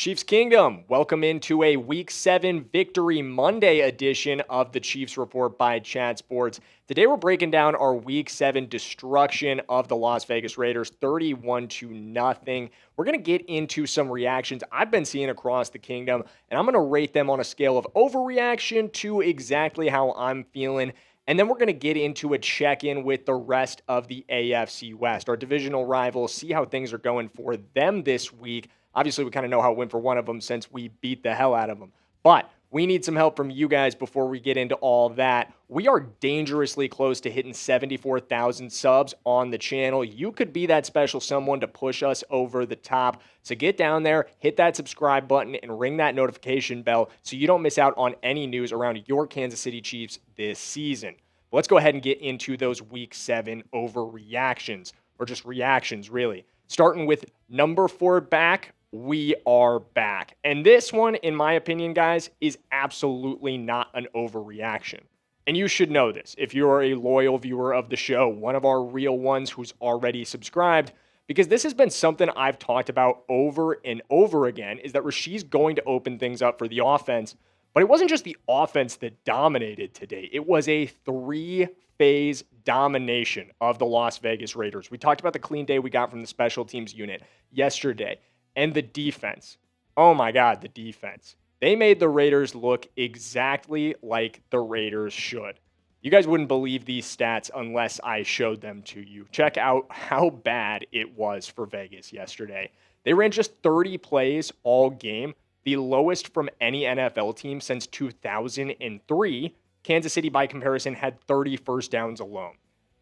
Chiefs Kingdom, welcome into a Week 7 Victory Monday edition of the Chiefs Report by Chat Sports. Today we're breaking down our Week 7 destruction of the Las Vegas Raiders, 31-0. We're going to get into some reactions I've been seeing across the kingdom, and I'm going to rate them on a scale of overreaction to exactly how I'm feeling. And then we're going to get into a check-in with the rest of the AFC West, our divisional rivals, see how things are going for them this week. Obviously, we kind of know how it went for one of them since we beat the hell out of them. But we need some help from you guys before we get into all that. We are dangerously close to hitting 74,000 subs on the channel. You could be that special someone to push us over the top. So get down there, hit that subscribe button, and ring that notification bell so you don't miss out on any news around your Kansas City Chiefs this season. But let's go ahead and get into those Week 7 overreactions, or just reactions, really. Starting with number 4 back, we are back. And this one, in my opinion, guys, is absolutely not an overreaction. And you should know this if you're a loyal viewer of the show, one of our real ones who's already subscribed, because this has been something I've talked about over and over again, is that Rashee's going to open things up for the offense. But it wasn't just the offense that dominated today. It was a 3-phase domination of the Las Vegas Raiders. We talked about the clean day we got from the special teams unit yesterday. And the defense. Oh my God, the defense. They made the Raiders look exactly like the Raiders should. You guys wouldn't believe these stats unless I showed them to you. Check out how bad it was for Vegas yesterday. They ran just 30 plays all game, the lowest from any NFL team since 2003. Kansas City, by comparison, had 30 first downs alone.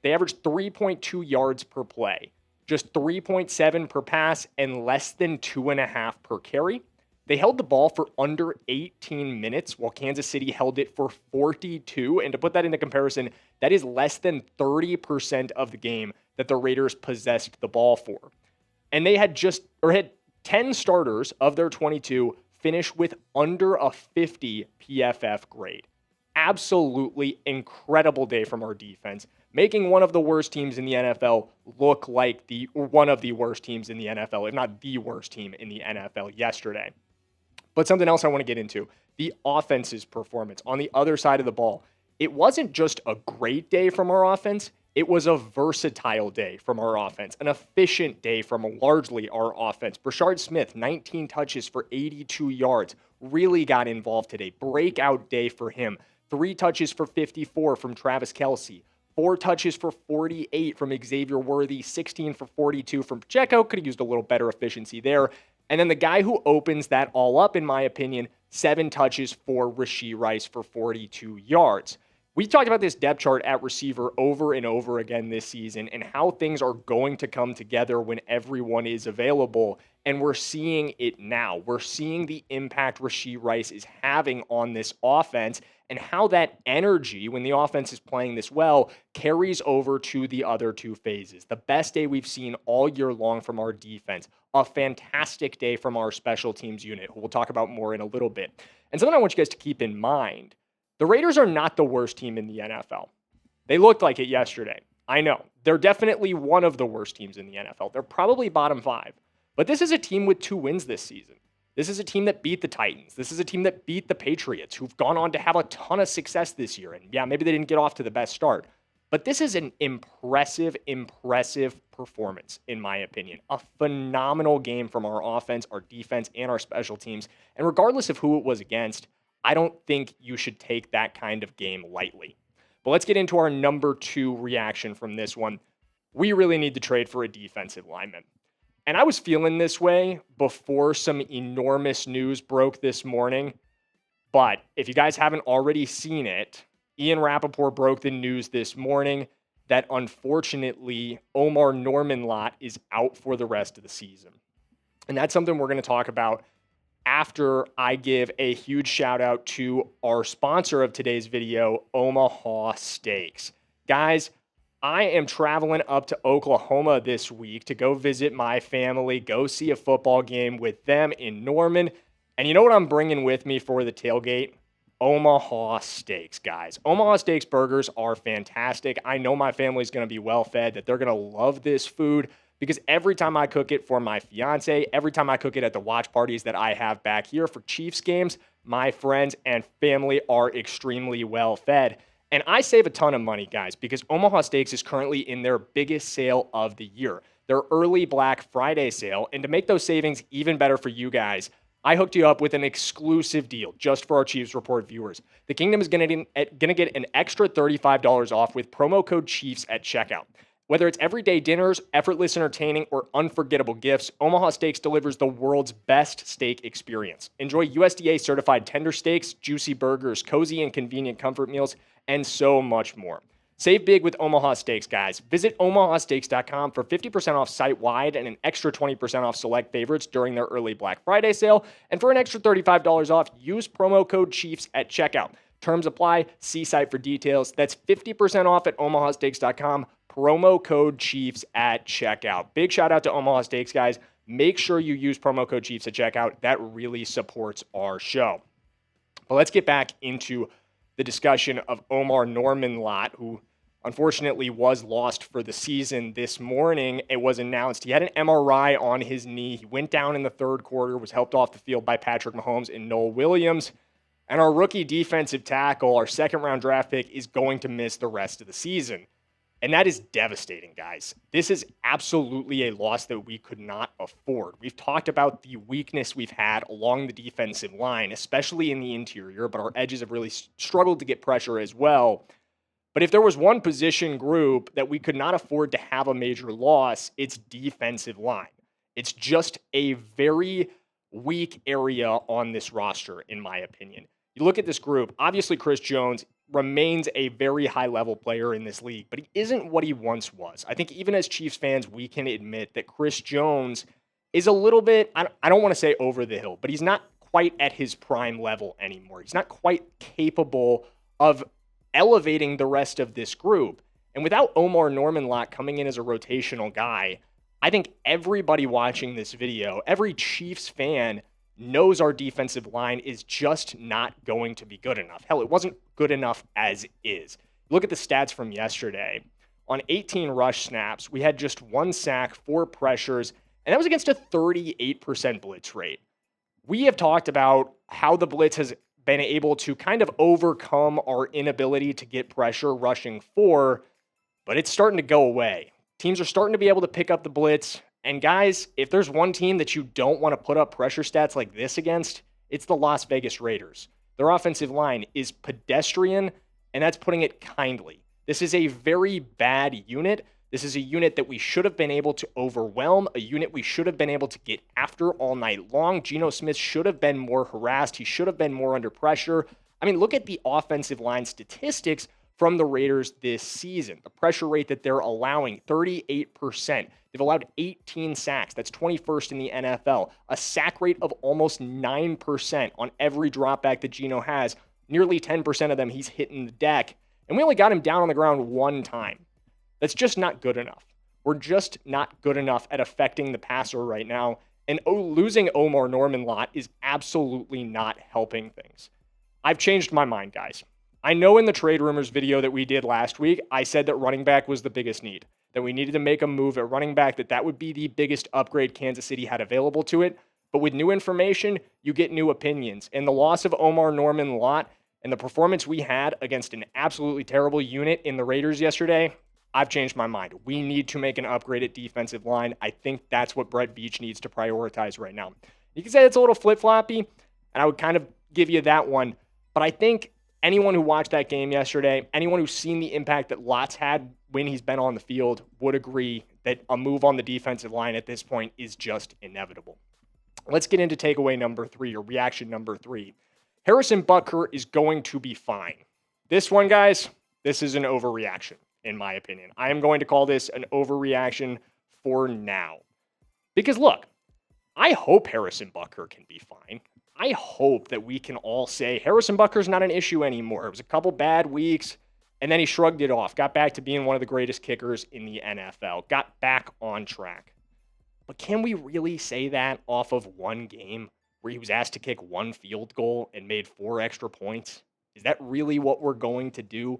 They averaged 3.2 yards per play. Just 3.7 per pass and less than 2.5 per carry. They held the ball for under 18 minutes while Kansas City held it for 42. And to put that into comparison, that is less than 30% of the game that the Raiders possessed the ball for. And they had had 10 starters of their 22 finish with under a 50 PFF grade. Absolutely incredible day from our defense, making one of the worst teams in the NFL look like one of the worst teams in the NFL, if not the worst team in the NFL yesterday. But something else I want to get into, the offense's performance on the other side of the ball. It wasn't just a great day from our offense, it was a versatile day from our offense, an efficient day from largely our offense. Brashard Smith, 19 touches for 82 yards, really got involved today. Breakout day for him. 3 touches for 54 from Travis Kelce. 4 touches for 48 from Xavier Worthy, 16 for 42 from Pacheco. Could have used a little better efficiency there. And then the guy who opens that all up, in my opinion, 7 touches for Rashee Rice for 42 yards. We talked about this depth chart at receiver over and over again this season and how things are going to come together when everyone is available. And we're seeing it now. We're seeing the impact Rashee Rice is having on this offense and how that energy, when the offense is playing this well, carries over to the other 2 phases. The best day we've seen all year long from our defense. A fantastic day from our special teams unit, who we'll talk about more in a little bit. And something I want you guys to keep in mind, the Raiders are not the worst team in the NFL. They looked like it yesterday. I know. They're definitely one of the worst teams in the NFL. They're probably bottom 5. But this is a team with 2 wins this season. This is a team that beat the Titans. This is a team that beat the Patriots, who've gone on to have a ton of success this year. And yeah, maybe they didn't get off to the best start. But this is an impressive performance, in my opinion. A phenomenal game from our offense, our defense, and our special teams. And regardless of who it was against, I don't think you should take that kind of game lightly. But let's get into our number 2 reaction from this one. We really need to trade for a defensive lineman. And I was feeling this way before some enormous news broke this morning. But if you guys haven't already seen it, Ian Rappaport broke the news this morning that unfortunately Omarr Norman-Lott is out for the rest of the season. And that's something we're going to talk about after I give a huge shout out to our sponsor of today's video, Omaha Steaks. Guys, I am traveling up to Oklahoma this week to go visit my family, go see a football game with them in Norman. And you know what I'm bringing with me for the tailgate? Omaha Steaks, guys. Omaha Steaks burgers are fantastic. I know my family's going to be well fed, that they're going to love this food. because every time I cook it for my fiance, every time I cook it at the watch parties that I have back here for Chiefs games, my friends and family are extremely well fed. And I save a ton of money, guys, because Omaha Steaks is currently in their biggest sale of the year, their early Black Friday sale. And to make those savings even better for you guys, I hooked you up with an exclusive deal just for our Chiefs Report viewers. The Kingdom is going to get an extra $35 off with promo code Chiefs at checkout. Whether it's everyday dinners, effortless entertaining, or unforgettable gifts, Omaha Steaks delivers the world's best steak experience. Enjoy USDA-certified tender steaks, juicy burgers, cozy and convenient comfort meals, and so much more. Save big with Omaha Steaks, guys. Visit omahasteaks.com for 50% off site-wide and an extra 20% off select favorites during their early Black Friday sale. And for an extra $35 off, use promo code Chiefs at checkout. Terms apply. See site for details. That's 50% off at omahasteaks.com. Promo code Chiefs at checkout. Big shout out to Omaha Steaks, guys. Make sure you use promo code Chiefs at checkout. That really supports our show. But let's get back into the discussion of Omarr Norman-Lott, who unfortunately was lost for the season this morning. It was announced he had an MRI on his knee. He went down in the third quarter, was helped off the field by Patrick Mahomes and Noel Williams. And our rookie defensive tackle, our second-round draft pick, is going to miss the rest of the season. And that is devastating, guys. This is absolutely a loss that we could not afford. We've talked about the weakness we've had along the defensive line, especially in the interior, but our edges have really struggled to get pressure as well. But if there was one position group that we could not afford to have a major loss, it's defensive line. It's just a very weak area on this roster, in my opinion. You look at this group, obviously Chris Jones remains a very high-level player in this league, but he isn't what he once was. I think even as Chiefs fans, we can admit that Chris Jones is a little bit, I don't want to say over the hill, but he's not quite at his prime level anymore. He's not quite capable of elevating the rest of this group. And without Omarr Norman-Lott coming in as a rotational guy, I think everybody watching this video, every Chiefs fan, knows our defensive line is just not going to be good enough. Hell, it wasn't good enough as is. Look at the stats from yesterday. On 18 rush snaps, we had just 1 sack, 4 pressures, and that was against a 38% blitz rate. We have talked about how the blitz has been able to kind of overcome our inability to get pressure rushing 4, but it's starting to go away. Teams are starting to be able to pick up the blitz. And guys, if there's one team that you don't want to put up pressure stats like this against, it's the Las Vegas Raiders. Their offensive line is pedestrian, and that's putting it kindly. This is a very bad unit. This is a unit that we should have been able to overwhelm, a unit we should have been able to get after all night long. Geno Smith should have been more harassed. He should have been more under pressure. I mean, look at the offensive line statistics from the Raiders this season. The pressure rate that they're allowing, 38%. They've allowed 18 sacks. That's 21st in the NFL. A sack rate of almost 9% on every dropback that Geno has. Nearly 10% of them he's hitting the deck. And we only got him down on the ground 1 time. That's just not good enough. We're just not good enough at affecting the passer right now. And losing Omarr Norman-Lott is absolutely not helping things. I've changed my mind, guys. I know in the trade rumors video that we did last week, I said that running back was the biggest need, that we needed to make a move at running back, that would be the biggest upgrade Kansas City had available to it. But with new information, you get new opinions. And the loss of Omarr Norman-Lott and the performance we had against an absolutely terrible unit in the Raiders yesterday, I've changed my mind. We need to make an upgrade at defensive line. I think that's what Brett Veach needs to prioritize right now. You can say it's a little flip-floppy, and I would kind of give you that one. But I think anyone who watched that game yesterday, anyone who's seen the impact that Lott's had when he's been on the field would agree that a move on the defensive line at this point is just inevitable. Let's get into takeaway number 3, or reaction number 3. Harrison Butker is going to be fine. This one, guys, this is an overreaction, in my opinion. I am going to call this an overreaction for now. Because look, I hope Harrison Butker can be fine. I hope that we can all say Harrison Butker's not an issue anymore. It was a couple bad weeks, and then he shrugged it off, got back to being one of the greatest kickers in the NFL, got back on track. But can we really say that off of one game where he was asked to kick 1 field goal and made 4 extra points? Is that really what we're going to do?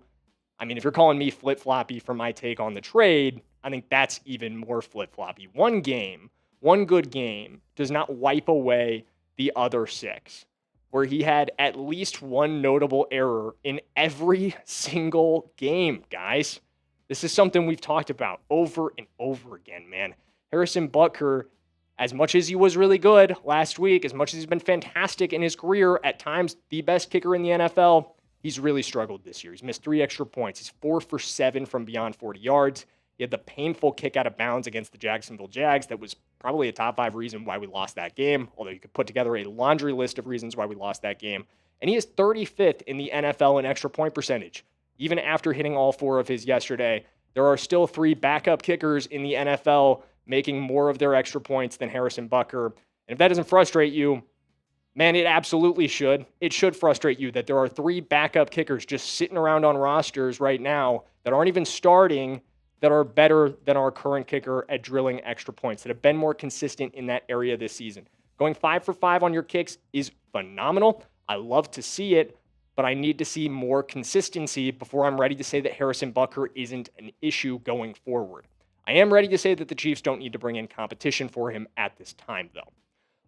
I mean, if you're calling me flip-floppy for my take on the trade, I think that's even more flip-floppy. One game, one good game, does not wipe away the other 6, where he had at least one notable error in every single game, guys. This is something we've talked about over and over again, man. Harrison Butker, as much as he was really good last week, as much as he's been fantastic in his career, at times the best kicker in the NFL, he's really struggled this year. He's missed 3 extra points. He's 4 for 7 from beyond 40 yards. He had the painful kick out of bounds against the Jacksonville Jags. That was probably a top 5 reason why we lost that game, although you could put together a laundry list of reasons why we lost that game. And he is 35th in the NFL in extra point percentage. Even after hitting all 4 of his yesterday, there are still 3 backup kickers in the NFL making more of their extra points than Harrison Butker. And if that doesn't frustrate you, man, it absolutely should. It should frustrate you that there are 3 backup kickers just sitting around on rosters right now that aren't even starting, that are better than our current kicker at drilling extra points, that have been more consistent in that area this season. Going 5 for 5 on your kicks is phenomenal. I love to see it, but I need to see more consistency before I'm ready to say that Harrison Butker isn't an issue going forward. I am ready to say that the Chiefs don't need to bring in competition for him at this time, though.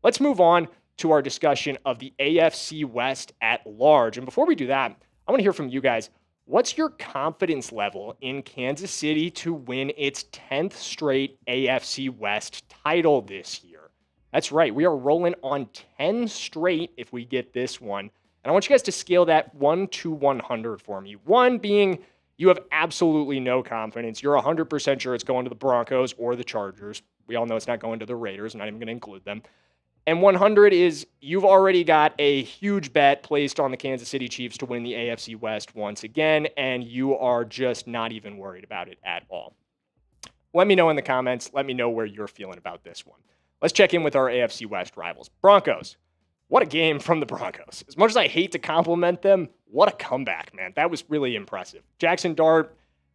Let's move on to our discussion of the AFC West at large. And before we do that, I want to hear from you guys. What's your confidence level in Kansas City to win its 10th straight AFC West title this year? That's right. We are rolling on 10 straight if we get this one. And I want you guys to scale that 1 to 100 for me. 1 being you have absolutely no confidence. You're 100% sure it's going to the Broncos or the Chargers. We all know it's not going to the Raiders. I'm not even going to include them. And 100 is you've already got a huge bet placed on the Kansas City Chiefs to win the AFC West once again, and you are just not even worried about it at all. Let me know in the comments. Let me know where you're feeling about this one. Let's check in with our AFC West rivals. Broncos. What a game from the Broncos. As much as I hate to compliment them, what a comeback, man. That was really impressive. Jackson Durham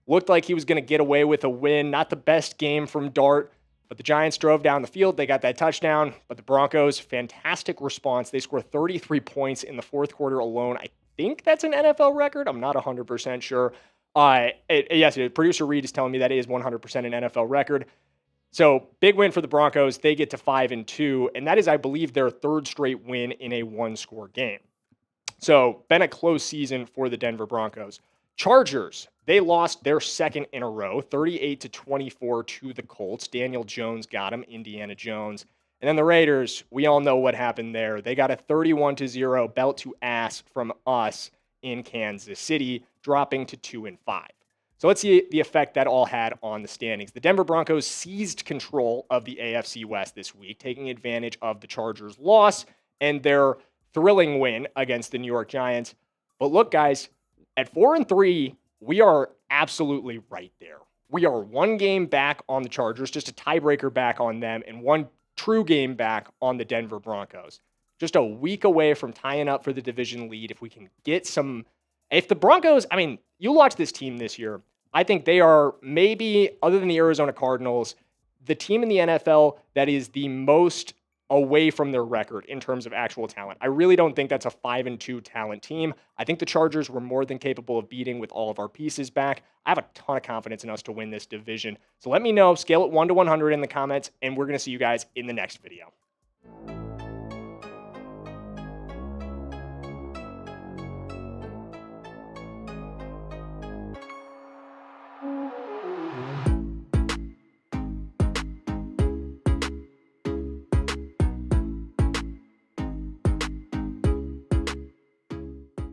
looked like he was going to get away with a win. Not the best game from Dart, but the Giants drove down the field. They got that touchdown. But the Broncos, fantastic response. They scored 33 points in the fourth quarter alone. I think that's an NFL record. I'm not 100% sure. Yes, producer Reed is telling me that it is 100% an NFL record. So big win for the Broncos. They get to 5-2, and that is, I believe, their 3rd straight win in a 1-score game. So been a close season for the Denver Broncos. Chargers, they lost their 2nd in a row, 38-24 to the Colts. Daniel Jones got them, Indiana Jones. And then the Raiders, we all know what happened there. They got a 31-0 belt to ass from us in Kansas City, dropping to 2-5. So let's see the effect that all had on the standings. The Denver Broncos seized control of the AFC West this week, taking advantage of the Chargers' loss and their thrilling win against the New York Giants. But look, guys, at 4-3, we are absolutely right there. We are 1 game back on the Chargers, just a tiebreaker back on them, and 1 true game back on the Denver Broncos. Just a week away from tying up for the division lead. If we can get some... If the Broncos... I mean, you watch this team this year, I think they are maybe, other than the Arizona Cardinals, the team in the NFL that is the most away from their record in terms of actual talent. I really don't think that's a 5-2 talent team. I think the Chargers were more than capable of beating with all of our pieces back. I have a ton of confidence in us to win this division. So let me know, scale it 1 to 100 in the comments, and we're going to see you guys in the next video.